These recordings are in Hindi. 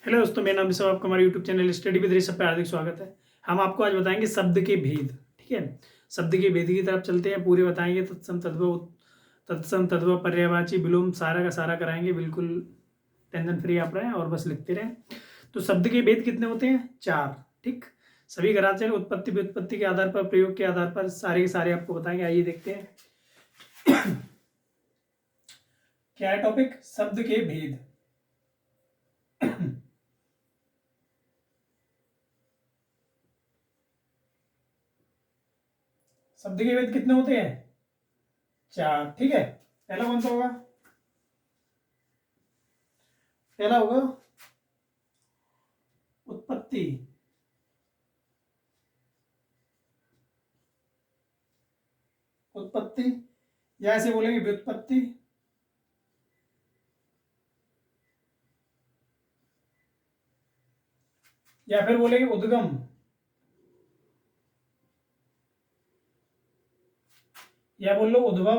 हेलो दोस्तों, मेरा नाम ऋषभ, आपका हमारे YouTube channel study with Rishabh पे हार्दिक स्वागत है। हम आपको आज बताएंगे शब्द के भेद। ठीक है, शब्द के भेद की तरफ चलते हैं। पूरे बताएंगे, तत्सम तद्भव पर्यायवाची विलोम सारा का सारा कराएंगे। बिल्कुल टेंशन फ्री आप रहें और बस लिखते रहें। तो शब्द के भेद कितने होते हैं? 4। ठीक, सभी कराते हैं। उत्पत्ति व्युत्पत्ति के आधार पर, प्रयोग के आधार पर सारे के सारे आपको बताएंगे। आइए देखते हैं क्या है टॉपिक। शब्द के भेद। शब्द के भेद कितने होते हैं? 4। ठीक है, पहला कौन सा होगा? पहला होगा उत्पत्ति। उत्पत्ति या ऐसे बोलेंगे व्युत्पत्ति। या फिर बोलेंगे उद्गम। या बोल लो उद्भव।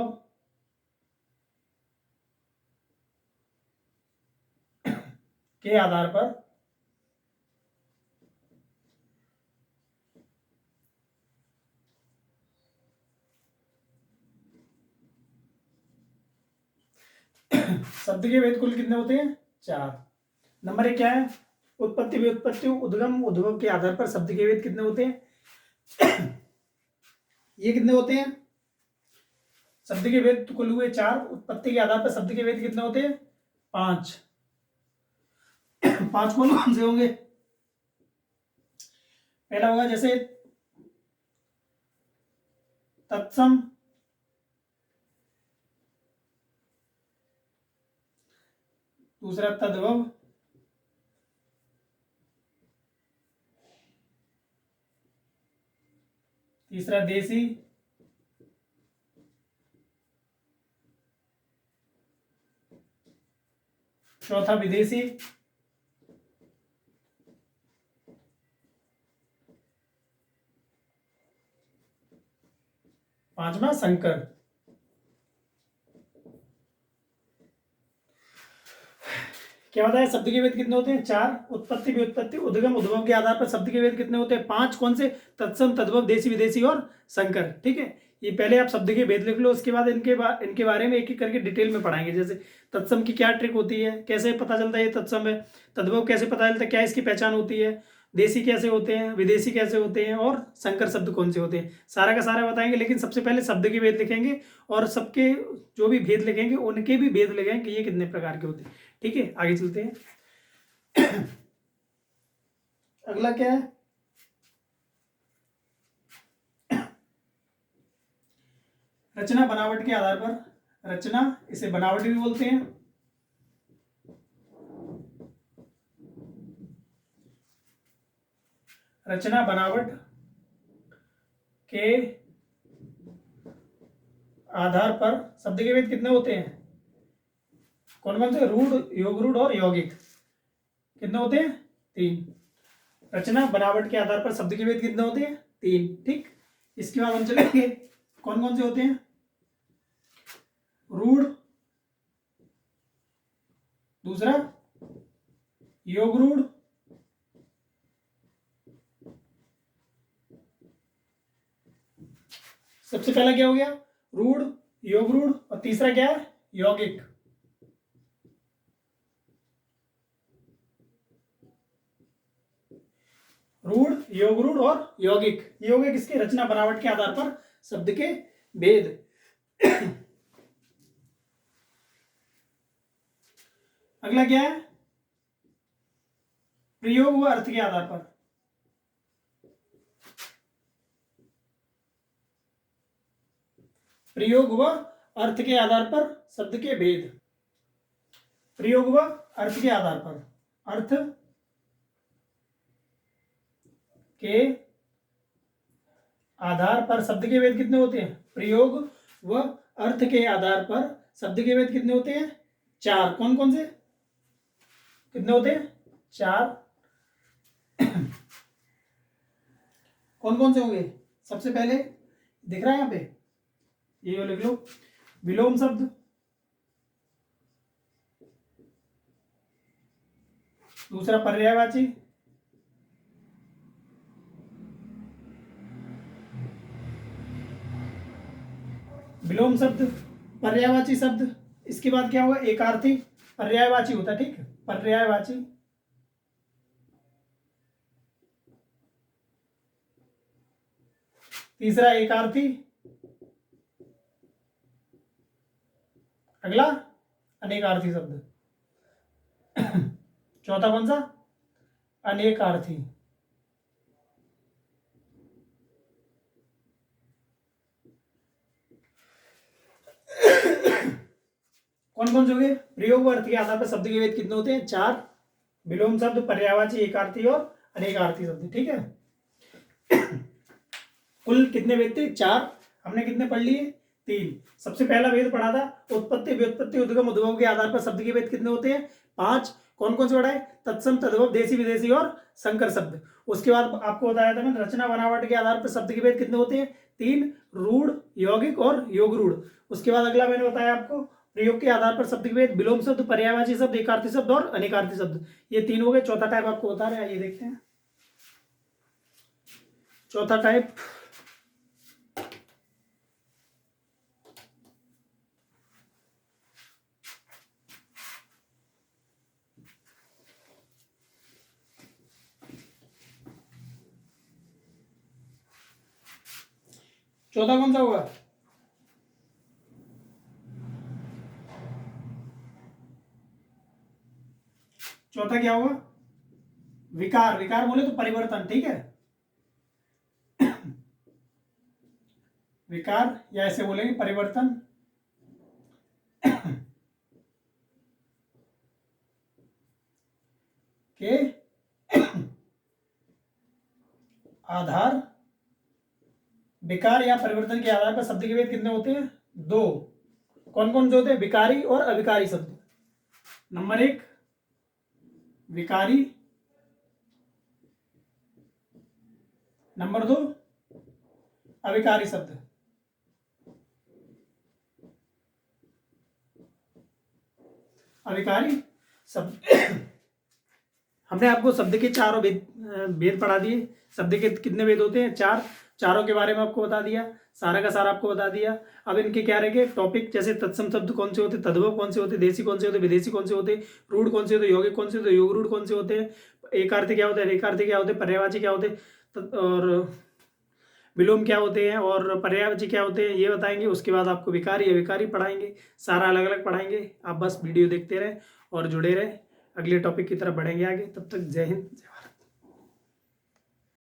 के आधार पर शब्द के भेद कुल कितने होते हैं? 4। नंबर 1 क्या है? उत्पत्ति व्युत्पत्ति उद्गम उद्भव के आधार पर शब्द के भेद कितने होते हैं? ये कितने होते हैं? शब्द के भेद तो कुल हुए 4। उत्पत्ति के आधार पर शब्द के भेद कितने होते हैं? 5। 5 कौन कौन से होंगे? पहला होगा जैसे तत्सम, दूसरा तद्भव, तीसरा देसी, चौथा विदेशी, पांचवा संकर। क्या बताया? शब्द के भेद कितने होते हैं? 4। उत्पत्ति व्युत्पत्ति उद्गम उद्भव के आधार पर शब्द के भेद कितने होते हैं? 5। कौन से? तत्सम तद्भव देसी विदेशी और संकर। ठीक है, ये पहले आप शब्द के भेद लिख लो, उसके बाद इनके बारे में एक एक करके डिटेल में पढ़ाएंगे। जैसे तत्सम की क्या ट्रिक होती है, कैसे पता चलता है ये तत्सम है। तद्भव कैसे पता चलता है, क्या इसकी पहचान होती है। देसी कैसे होते हैं, विदेशी कैसे होते हैं, और संकर शब्द कौन से होते हैं, सारा का सारा बताएंगे। लेकिन सबसे पहले शब्द के भेद लिखेंगे और सबके जो भी भेद लिखेंगे उनके भी भेद लिखेंगे कि ये कितने प्रकार के होते हैं। ठीक है, आगे चलते हैं। अगला क्या है? रचना बनावट के आधार पर। रचना, इसे बनावट भी बोलते हैं। रचना बनावट के आधार पर शब्द के भेद कितने होते हैं? कौन कौन से? रूढ़, योग रूढ़ और यौगिक। कितने होते हैं? 3। रचना बनावट के आधार पर शब्द के भेद कितने होते हैं? 3। ठीक, इसके बाद हम चलेंगे कौन कौन से होते हैं। रूढ़, दूसरा योग रूढ़, सबसे पहला क्या हो गया? रूढ़, योग रूढ़, और तीसरा क्या है? यौगिक। रूढ़, योग रूढ़ और यौगिक। यौगिक इसकी रचना बनावट के आधार पर शब्द के भेद। अगला क्या है? प्रयोग व अर्थ के आधार पर। प्रयोग व अर्थ के आधार पर शब्द के भेद। प्रयोग व अर्थ के आधार पर, अर्थ के आधार पर शब्द के भेद कितने होते हैं? प्रयोग व अर्थ के आधार पर शब्द के भेद कितने होते हैं? 4। कौन कौन से? कितने होते हैं? 4। कौन कौन से होंगे? सबसे पहले दिख रहा है यहाँ पे, ये लिख लो, विलोम शब्द, दूसरा पर्यायवाची, विलोम शब्द, पर्यायवाची शब्द। इसके बाद क्या होगा, एकार्थी, पर्यायवाची होता है, ठीक, पर्यायवाची। तीसरा एकार्थी, अगला अनेकार्थी शब्द। चौथा कौन सा, अनेकार्थी। कौन कौन से हो गए, प्रयोग व अर्थ के आधार पर शब्द के भेद कितने होते हैं, 4। विलोम शब्द, पर्यायवाची, एकार्थी और अनेकार्थी शब्द, ठीक है। कुल कितने भेद थे, 4। हमने कितने पढ़ लिए, 3। सबसे पहला भेद पढ़ा था उत्पत्ति, व्युत्पत्ति, उद्गम, उद्भव के आधार पर शब्द के भेद कितने होते हैं, 5। कौन कौन से पढ़ा है, तत्सम, तद्भव, देसी विदेशी और संकर शब्द। उसके बाद आपको बताया था मैंने रचना बनावट के आधार पर शब्द के भेद कितने होते हैं, 3। रूढ़, यौगिक और योग रूढ़। उसके बाद अगला मैंने बताया आपको प्रयोग के आधार पर शब्द के भेद, विलोम शब्द, पर्यायवाची शब्द, एकार्थी शब्द और अनेकार्थी शब्द। ये 3 हो गए। चौथा टाइप आपको बता रहे हैं, ये देखते हैं चौथा टाइप। चौथा कौन सा होगा, चौथा क्या होगा, विकार। विकार बोले तो परिवर्तन, ठीक है, विकार या ऐसे बोलेंगे परिवर्तन। के आधार, विकार या परिवर्तन के आधार पर शब्द के भेद कितने होते हैं, 2। कौन कौन से होते हैं, विकारी और अविकारी शब्द। नंबर 1 विकारी, नंबर 2 अविकारी शब्द। अविकारी शब्द हमने आपको शब्द के चारों भेद पढ़ा दिए। शब्द के कितने भेद होते हैं, 4। चारों के बारे में आपको बता दिया, सारा का सारा आपको बता दिया। अब इनके क्या रहेंगे टॉपिक, जैसे तत्सम शब्द कौन से होते, तद्भव कौन से होते, देसी कौन से होते, विदेशी कौन से होते, रूढ़ कौन से होते, यौगिक कौन से होते, योग रूढ़ कौन से होते हैं, एकार्थी क्या होते हैं, रेखार्थी क्या होते हैं, पर्यायवाची क्या होते हैं और विलोम क्या होते हैं और पर्यायवाची क्या होते हैं, ये बताएंगे। उसके बाद आपको विकारी अविकारी पढ़ाएंगे, सारा अलग अलग पढ़ाएंगे। आप बस वीडियो देखते रहें और जुड़े रहें, अगले टॉपिक की तरफ बढ़ेंगे आगे। तब तक जय हिंद, जय भारत।